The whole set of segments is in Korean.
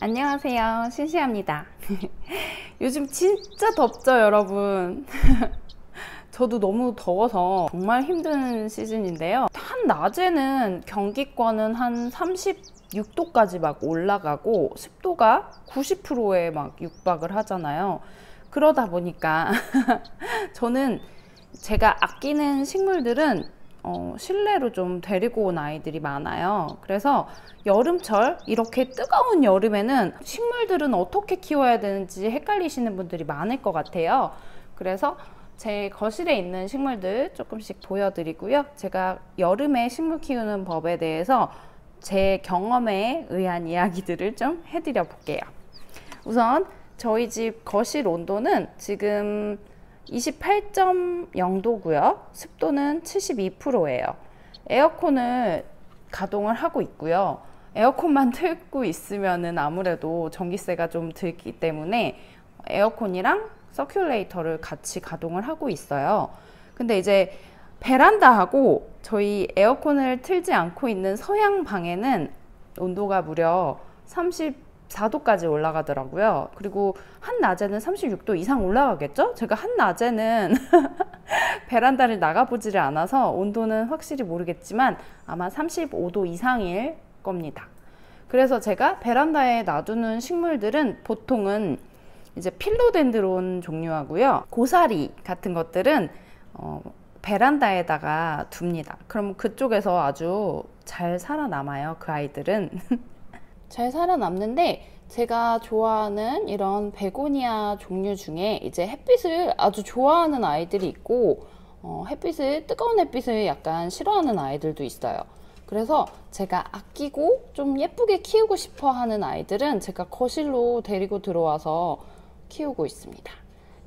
안녕하세요. 신시아입니다. 요즘 진짜 덥죠, 여러분? 저도 너무 더워서 정말 힘든 시즌인데요. 한낮에는 경기권은 한 36도까지 막 올라가고 습도가 90%에 막 육박을 하잖아요. 그러다 보니까 저는 제가 아끼는 식물들은 실내로 좀 데리고 온 아이들이 많아요. 그래서 여름철, 이렇게 뜨거운 여름에는 식물들은 어떻게 키워야 되는지 헷갈리시는 분들이 많을 것 같아요. 그래서 제 거실에 있는 식물들 조금씩 보여드리고요. 제가 여름에 식물 키우는 법에 대해서 제 경험에 의한 이야기들을 좀 해드려 볼게요. 우선 저희 집 거실 온도는 지금 28.0도고요. 습도는 72%예요. 에어컨을 가동을 하고 있고요. 에어컨만 틀고 있으면은 아무래도 전기세가 좀 들기 때문에 에어컨이랑 서큘레이터를 같이 가동을 하고 있어요. 근데 이제 베란다하고 저희 에어컨을 틀지 않고 있는 서양 방에는 온도가 무려 34도까지 올라가더라고요. 그리고 한낮에는 36도 이상 올라가겠죠? 제가 한낮에는 베란다를 나가보지를 않아서 온도는 확실히 모르겠지만 아마 35도 이상일 겁니다. 그래서 제가 베란다에 놔두는 식물들은 보통은 이제 필로덴드론 종류하고요. 고사리 같은 것들은 베란다에다가 둡니다. 그럼 그쪽에서 아주 잘 살아남아요. 그 아이들은. 잘 살아남는데 제가 좋아하는 이런 베고니아 종류 중에 이제 햇빛을 아주 좋아하는 아이들이 있고 뜨거운 햇빛을 약간 싫어하는 아이들도 있어요. 그래서 제가 아끼고 좀 예쁘게 키우고 싶어 하는 아이들은 제가 거실로 데리고 들어와서 키우고 있습니다.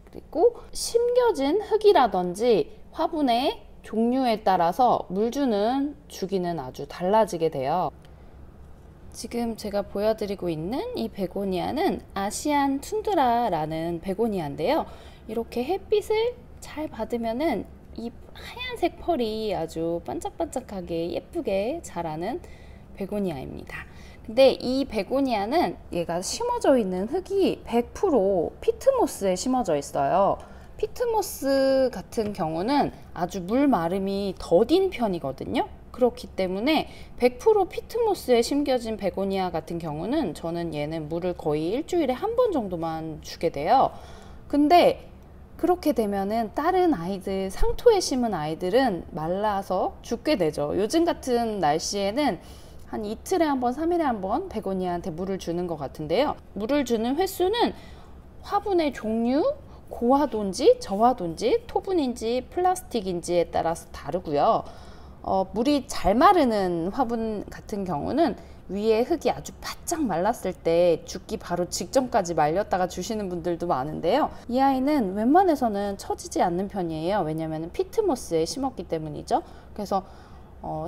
그리고 심겨진 흙이라든지 화분의 종류에 따라서 물 주는 주기는 아주 달라지게 돼요. 지금 제가 보여드리고 있는 이 베고니아는 아시안 툰드라라는 베고니아인데요. 이렇게 햇빛을 잘 받으면은 이 하얀색 펄이 아주 반짝반짝하게 예쁘게 자라는 베고니아입니다. 근데 이 베고니아는 얘가 심어져 있는 흙이 100% 피트모스에 심어져 있어요. 피트모스 같은 경우는 아주 물 마름이 더딘 편이거든요. 그렇기 때문에 100% 피트모스에 심겨진 베고니아 같은 경우는 저는 얘는 물을 거의 일주일에 한 번 정도만 주게 돼요. 근데 그렇게 되면은 다른 아이들, 상토에 심은 아이들은 말라서 죽게 되죠. 요즘 같은 날씨에는 한 이틀에 한 번, 3일에 한 번 베고니아한테 물을 주는 것 같은데요. 물을 주는 횟수는 화분의 종류, 고화도인지 저화도인지 토분인지 플라스틱인지에 따라서 다르고요. 물이 잘 마르는 화분 같은 경우는 위에 흙이 아주 바짝 말랐을 때 죽기 바로 직전까지 말렸다가 주시는 분들도 많은데요. 이 아이는 웬만해서는 처지지 않는 편이에요. 왜냐하면 피트모스에 심었기 때문이죠. 그래서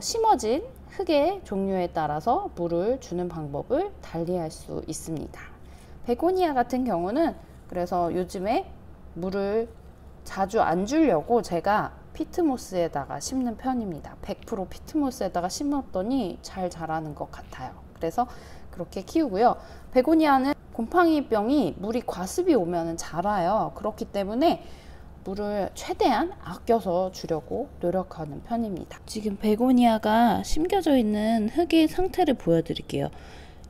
심어진 흙의 종류에 따라서 물을 주는 방법을 달리할 수 있습니다. 베고니아 같은 경우는 그래서 요즘에 물을 자주 안 주려고 제가 피트모스에다가 심는 편입니다. 100% 피트모스에다가 심었더니 잘 자라는 것 같아요. 그래서 그렇게 키우고요. 베고니아는 곰팡이병이 물이 과습이 오면 자라요. 그렇기 때문에 물을 최대한 아껴서 주려고 노력하는 편입니다. 지금 베고니아가 심겨져 있는 흙의 상태를 보여드릴게요.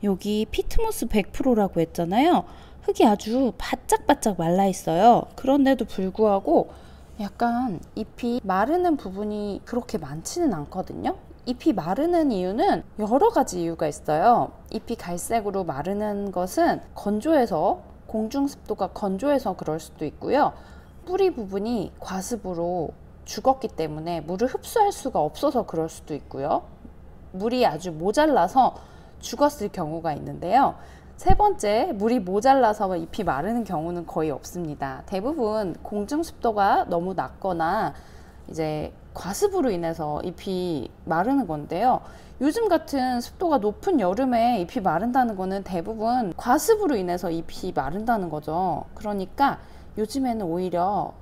여기 피트모스 100%라고 했잖아요. 흙이 아주 바짝바짝 말라 있어요. 그런데도 불구하고 약간 잎이 마르는 부분이 그렇게 많지는 않거든요. 잎이 마르는 이유는 여러 가지 이유가 있어요. 잎이 갈색으로 마르는 것은 건조해서, 공중 습도가 건조해서 그럴 수도 있고요. 뿌리 부분이 과습으로 죽었기 때문에 물을 흡수할 수가 없어서 그럴 수도 있고요. 물이 아주 모자라서 죽었을 경우가 있는데요. 세 번째, 물이 모자라서 잎이 마르는 경우는 거의 없습니다. 대부분 공중 습도가 너무 낮거나 이제 과습으로 인해서 잎이 마르는 건데요. 요즘 같은 습도가 높은 여름에 잎이 마른다는 거는 대부분 과습으로 인해서 잎이 마른다는 거죠. 그러니까 요즘에는 오히려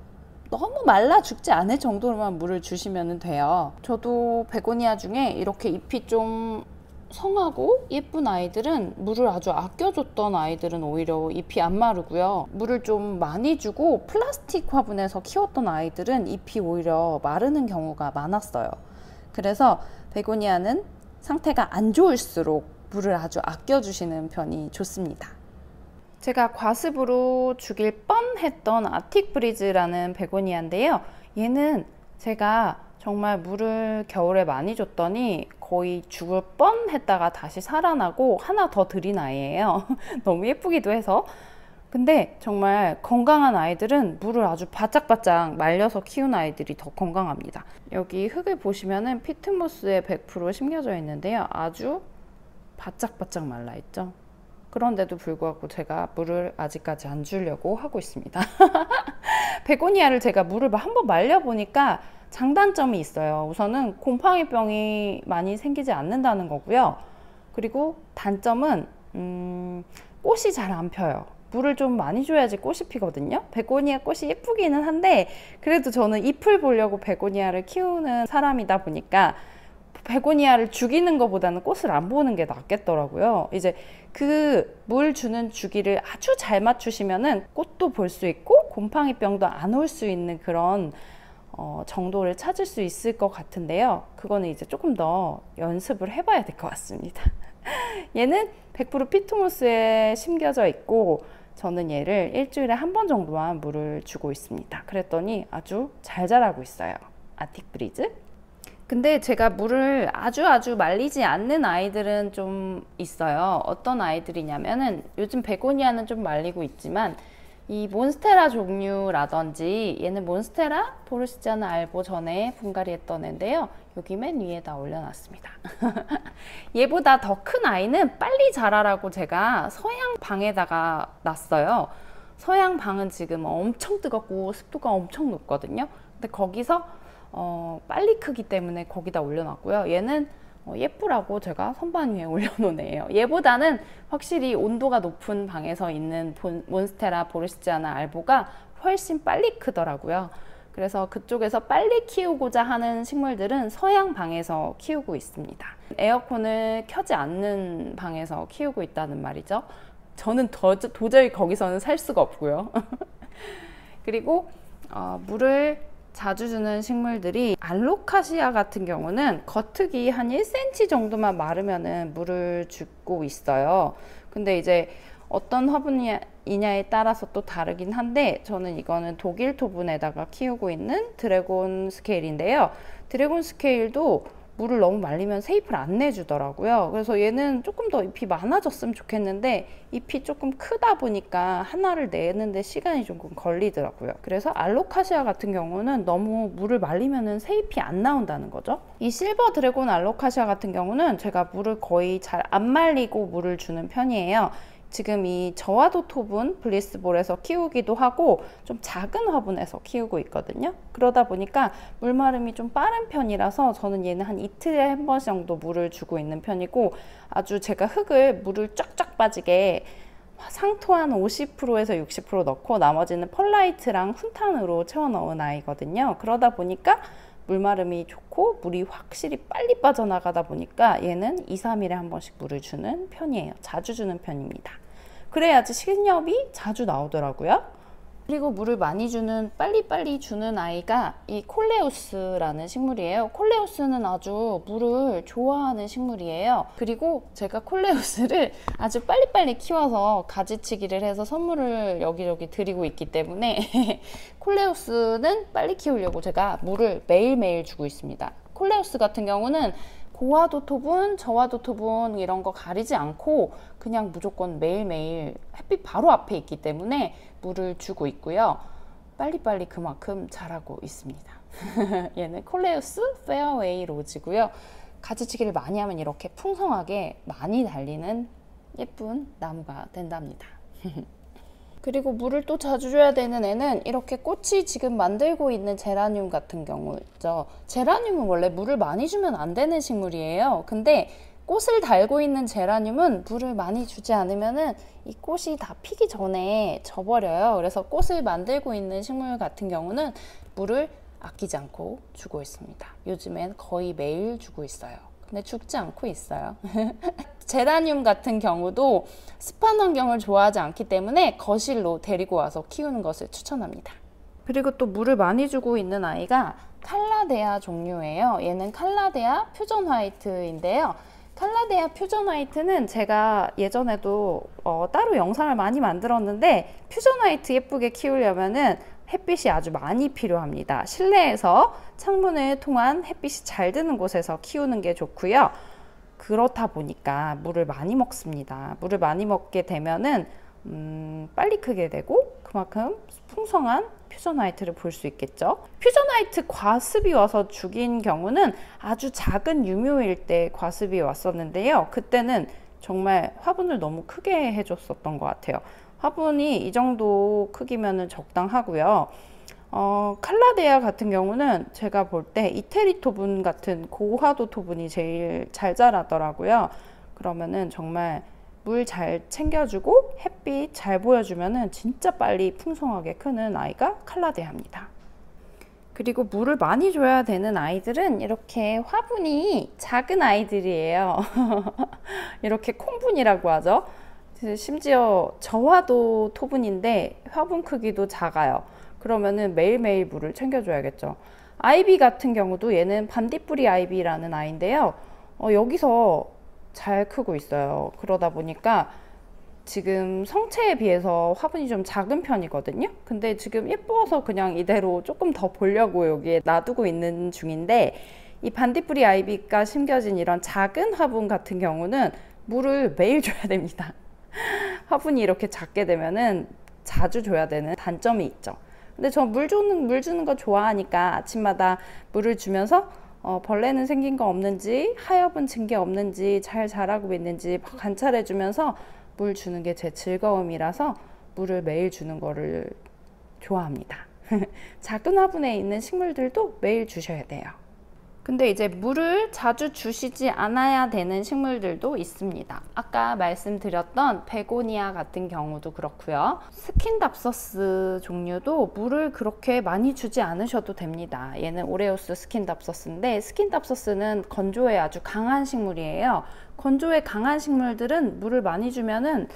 너무 말라 죽지 않을 정도로만 물을 주시면 돼요. 저도 베고니아 중에 이렇게 잎이 좀 성하고 예쁜 아이들은 물을 아주 아껴줬던 아이들은 오히려 잎이 안 마르고요. 물을 좀 많이 주고 플라스틱 화분에서 키웠던 아이들은 잎이 오히려 마르는 경우가 많았어요. 그래서 베고니아는 상태가 안 좋을수록 물을 아주 아껴주시는 편이 좋습니다. 제가 과습으로 죽일 뻔했던 아틱 브리즈라는 베고니아인데요. 얘는 제가 정말 물을 겨울에 많이 줬더니 거의 죽을 뻔했다가 다시 살아나고 하나 더 들인 아이예요. 너무 예쁘기도 해서. 근데 정말 건강한 아이들은 물을 아주 바짝바짝 말려서 키운 아이들이 더 건강합니다. 여기 흙을 보시면은 피트모스에 100% 심겨져 있는데요. 아주 바짝바짝 말라 있죠. 그런데도 불구하고 제가 물을 아직까지 안 주려고 하고 있습니다. 베고니아를 제가 물을 한번 말려보니까 장단점이 있어요. 우선은 곰팡이병이 많이 생기지 않는다는 거고요. 그리고 단점은 꽃이 잘 안 펴요. 물을 좀 많이 줘야지 꽃이 피거든요. 베고니아 꽃이 예쁘기는 한데 그래도 저는 잎을 보려고 베고니아를 키우는 사람이다 보니까 베고니아를 죽이는 것보다는 꽃을 안 보는 게 낫겠더라고요. 이제 그 물 주는 주기를 아주 잘 맞추시면은 꽃도 볼 수 있고 곰팡이병도 안 올 수 있는 그런 정도를 찾을 수 있을 것 같은데요. 그거는 이제 조금 더 연습을 해봐야 될 것 같습니다. 얘는 100% 피트모스에 심겨져 있고 저는 얘를 일주일에 한 번 정도만 물을 주고 있습니다. 그랬더니 아주 잘 자라고 있어요. 아틱 브리즈. 근데 제가 물을 아주 말리지 않는 아이들은 좀 있어요. 어떤 아이들이냐면은 요즘 베고니아는 좀 말리고 있지만 이 몬스테라 종류라든지 얘는 몬스테라 보르시자나 알보 전에 분갈이 했던 애인데요. 여기 맨 위에다 올려놨습니다. 얘보다 더 큰 아이는 빨리 자라라고 제가 서양 방에다가 놨어요. 서양 방은 지금 엄청 뜨겁고 습도가 엄청 높거든요. 근데 거기서 빨리 크기 때문에 거기다 올려놨고요. 얘는 예쁘라고 제가 선반 위에 올려놓은 애예요. 얘보다는 확실히 온도가 높은 방에서 있는 몬스테라 보르시자나 알보가 훨씬 빨리 크더라고요. 그래서 그쪽에서 빨리 키우고자 하는 식물들은 서양 방에서 키우고 있습니다. 에어컨을 켜지 않는 방에서 키우고 있다는 말이죠. 저는 도저히 거기서는 살 수가 없고요. 그리고 물을 자주 주는 식물들이 알로카시아 같은 경우는 겉흙이 한 1cm 정도만 마르면은 물을 주고 있어요. 근데 이제 어떤 화분이냐에 따라서 또 다르긴 한데 저는 이거는 독일 토분에다가 키우고 있는 드래곤 스케일인데요. 드래곤 스케일도 물을 너무 말리면 세잎을 안 내주더라고요. 그래서 얘는 조금 더 잎이 많아졌으면 좋겠는데 잎이 조금 크다 보니까 하나를 내는데 시간이 조금 걸리더라고요. 그래서 알로카시아 같은 경우는 너무 물을 말리면 세잎이 안 나온다는 거죠. 이 실버 드래곤 알로카시아 같은 경우는 제가 물을 거의 잘 안 말리고 물을 주는 편이에요. 지금 이 저와도 토분 블리스볼에서 키우기도 하고 좀 작은 화분에서 키우고 있거든요. 그러다 보니까 물마름이 좀 빠른 편이라서 저는 얘는 한 이틀에 한 번 정도 물을 주고 있는 편이고 아주 제가 물을 쫙쫙 빠지게 상토 한 50%에서 60% 넣고 나머지는 펄라이트랑 훈탄으로 채워 넣은 아이거든요. 그러다 보니까 물마름이 좋고 물이 확실히 빨리 빠져나가다 보니까 얘는 2, 3일에 한 번씩 물을 주는 편이에요. 자주 주는 편입니다. 그래야지 식렵이 자주 나오더라고요. 그리고 물을 많이 주는 빨리빨리 주는 아이가 이 콜레우스라는 식물이에요. 콜레우스는 아주 물을 좋아하는 식물이에요. 그리고 제가 콜레우스를 아주 빨리빨리 키워서 가지치기를 해서 선물을 여기저기 드리고 있기 때문에 콜레우스는 빨리 키우려고 제가 물을 매일매일 주고 있습니다. 콜레우스 같은 경우는 고와도 토분, 저와도 토분 이런 거 가리지 않고 그냥 무조건 매일매일 햇빛 바로 앞에 있기 때문에 물을 주고 있고요. 빨리빨리 그만큼 자라고 있습니다. 얘는 콜레우스 페어웨이 로즈고요. 가지치기를 많이 하면 이렇게 풍성하게 많이 달리는 예쁜 나무가 된답니다. 그리고 물을 또 자주 줘야 되는 애는 이렇게 꽃이 지금 만들고 있는 제라늄 같은 경우죠. 제라늄은 원래 물을 많이 주면 안 되는 식물이에요. 근데 꽃을 달고 있는 제라늄은 물을 많이 주지 않으면은 이 꽃이 다 피기 전에 져버려요. 그래서 꽃을 만들고 있는 식물 같은 경우는 물을 아끼지 않고 주고 있습니다. 요즘엔 거의 매일 주고 있어요. 근데 죽지 않고 있어요. 제라늄 같은 경우도 습한 환경을 좋아하지 않기 때문에 거실로 데리고 와서 키우는 것을 추천합니다. 그리고 또 물을 많이 주고 있는 아이가 칼라데아 종류예요. 얘는 칼라데아 퓨전 화이트인데요. 칼라데아 퓨전 화이트는 제가 예전에도 따로 영상을 많이 만들었는데, 퓨전 화이트 예쁘게 키우려면은 햇빛이 아주 많이 필요합니다. 실내에서 창문을 통한 햇빛이 잘 드는 곳에서 키우는 게 좋고요. 그렇다 보니까 물을 많이 먹습니다. 물을 많이 먹게 되면은 빨리 크게 되고 그만큼 풍성한 퓨전 화이트를 볼 수 있겠죠. 퓨전 화이트 과습이 와서 죽인 경우는 아주 작은 유묘일 때 과습이 왔었는데요. 그때는 정말 화분을 너무 크게 해줬었던 것 같아요. 화분이 이 정도 크기면 적당하고요. 칼라데아 같은 경우는 제가 볼 때 이태리 토분 같은 고화도 토분이 제일 잘 자라더라고요. 그러면은 정말 물 잘 챙겨주고 햇빛 잘 보여주면은 진짜 빨리 풍성하게 크는 아이가 칼라데아입니다. 그리고 물을 많이 줘야 되는 아이들은 이렇게 화분이 작은 아이들이에요. 이렇게 콩분이라고 하죠. 심지어 저화도 토분인데 화분 크기도 작아요. 그러면은 매일매일 물을 챙겨줘야겠죠. 아이비 같은 경우도 얘는 반딧불이 아이비라는 아이인데요. 여기서 잘 크고 있어요. 그러다 보니까 지금 성체에 비해서 화분이 좀 작은 편이거든요. 근데 지금 예뻐서 그냥 이대로 조금 더 보려고 여기에 놔두고 있는 중인데, 이 반딧불이 아이비가 심겨진 이런 작은 화분 같은 경우는 물을 매일 줘야 됩니다. 화분이 이렇게 작게 되면은 자주 줘야 되는 단점이 있죠. 근데 저 물 주는 거 좋아하니까 아침마다 물을 주면서 벌레는 생긴 거 없는지, 하엽은 진 게 없는지, 잘 자라고 있는지 관찰해 주면서 물 주는 게 제 즐거움이라서 물을 매일 주는 거를 좋아합니다. 작은 화분에 있는 식물들도 매일 주셔야 돼요. 근데 이제 물을 자주 주시지 않아야 되는 식물들도 있습니다. 아까 말씀드렸던 베고니아 같은 경우도 그렇고요. 스킨답서스 종류도 물을 그렇게 많이 주지 않으셔도 됩니다. 얘는 오레오스 스킨답서스인데, 스킨답서스는 건조에 아주 강한 식물이에요. 건조에 강한 식물들은 물을 많이 주면은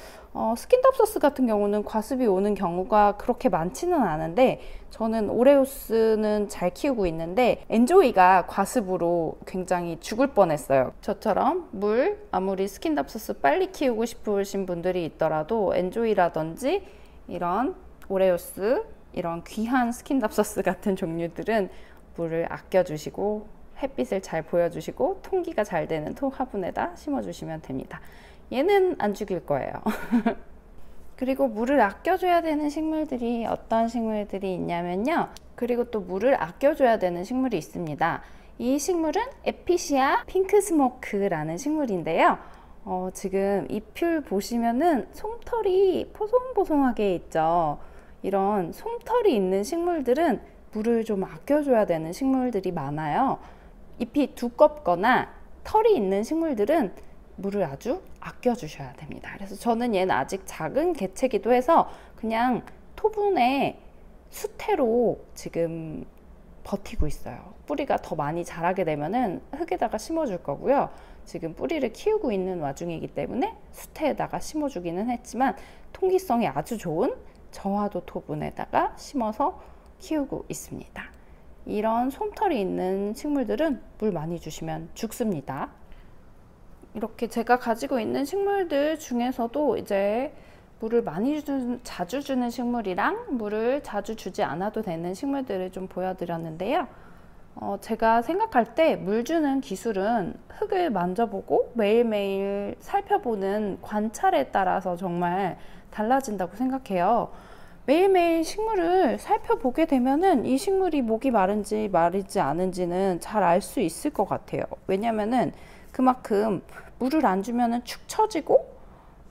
스킨답서스 같은 경우는 과습이 오는 경우가 그렇게 많지는 않은데, 저는 오레오스는 잘 키우고 있는데 엔조이가 과습으로 굉장히 죽을 뻔했어요. 저처럼 물, 아무리 스킨답서스 빨리 키우고 싶으신 분들이 있더라도 엔조이라든지 이런 오레오스, 이런 귀한 스킨답서스 같은 종류들은 물을 아껴주시고 햇빛을 잘 보여주시고 통기가 잘 되는 화분에다 심어주시면 됩니다. 얘는 안 죽일 거예요. 그리고 물을 아껴줘야 되는 식물들이 어떤 식물들이 있냐면요. 그리고 또 물을 아껴줘야 되는 식물이 있습니다. 이 식물은 에피시아 핑크스모크라는 식물인데요. 지금 잎을 보시면은 솜털이 포송포송하게 있죠. 이런 솜털이 있는 식물들은 물을 좀 아껴줘야 되는 식물들이 많아요. 잎이 두껍거나 털이 있는 식물들은 물을 아주 아껴주셔야 됩니다. 그래서 저는 얘는 아직 작은 개체기도 해서 그냥 토분에 수태로 지금 버티고 있어요. 뿌리가 더 많이 자라게 되면은 흙에다가 심어줄 거고요. 지금 뿌리를 키우고 있는 와중이기 때문에 수태에다가 심어주기는 했지만 통기성이 아주 좋은 저화도 토분에다가 심어서 키우고 있습니다. 이런 솜털이 있는 식물들은 물 많이 주시면 죽습니다. 이렇게 제가 가지고 있는 식물들 중에서도 이제 물을 자주 주는 식물이랑 물을 자주 주지 않아도 되는 식물들을 좀 보여드렸는데요. 제가 생각할 때 물 주는 기술은 흙을 만져보고 매일매일 살펴보는 관찰에 따라서 정말 달라진다고 생각해요. 매일매일 식물을 살펴보게 되면은 이 식물이 목이 마른지 마르지 않은지는 잘 알 수 있을 것 같아요. 왜냐면은 그만큼 물을 안 주면은 축 처지고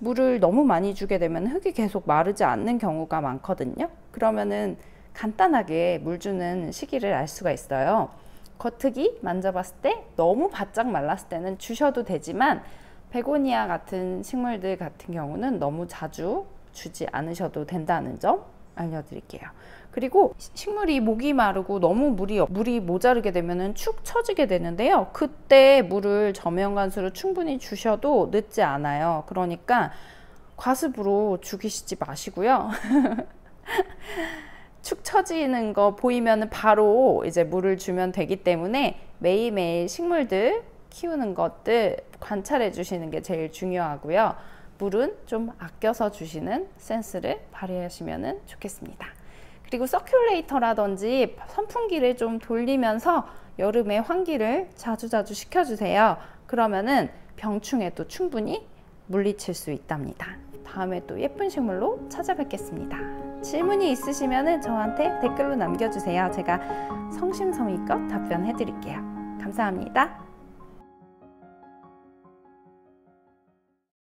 물을 너무 많이 주게 되면 흙이 계속 마르지 않는 경우가 많거든요. 그러면은 간단하게 물 주는 시기를 알 수가 있어요. 겉흙이 만져봤을 때 너무 바짝 말랐을 때는 주셔도 되지만, 베고니아 같은 식물들 같은 경우는 너무 자주 주지 않으셔도 된다는 점 알려드릴게요. 그리고 식물이 목이 마르고 너무 물이 모자르게 되면은 축 처지게 되는데요. 그때 물을 저면간수로 충분히 주셔도 늦지 않아요. 그러니까 과습으로 죽이시지 마시고요. 축 처지는 거 보이면 바로 이제 물을 주면 되기 때문에 매일매일 식물들 키우는 것들 관찰해 주시는 게 제일 중요하고요. 물은 좀 아껴서 주시는 센스를 발휘하시면 좋겠습니다. 그리고 서큘레이터라든지 선풍기를 좀 돌리면서 여름에 환기를 자주자주 시켜주세요. 그러면은 병충해도 충분히 물리칠 수 있답니다. 다음에 또 예쁜 식물로 찾아뵙겠습니다. 질문이 있으시면 저한테 댓글로 남겨주세요. 제가 성심성의껏 답변해 드릴게요. 감사합니다.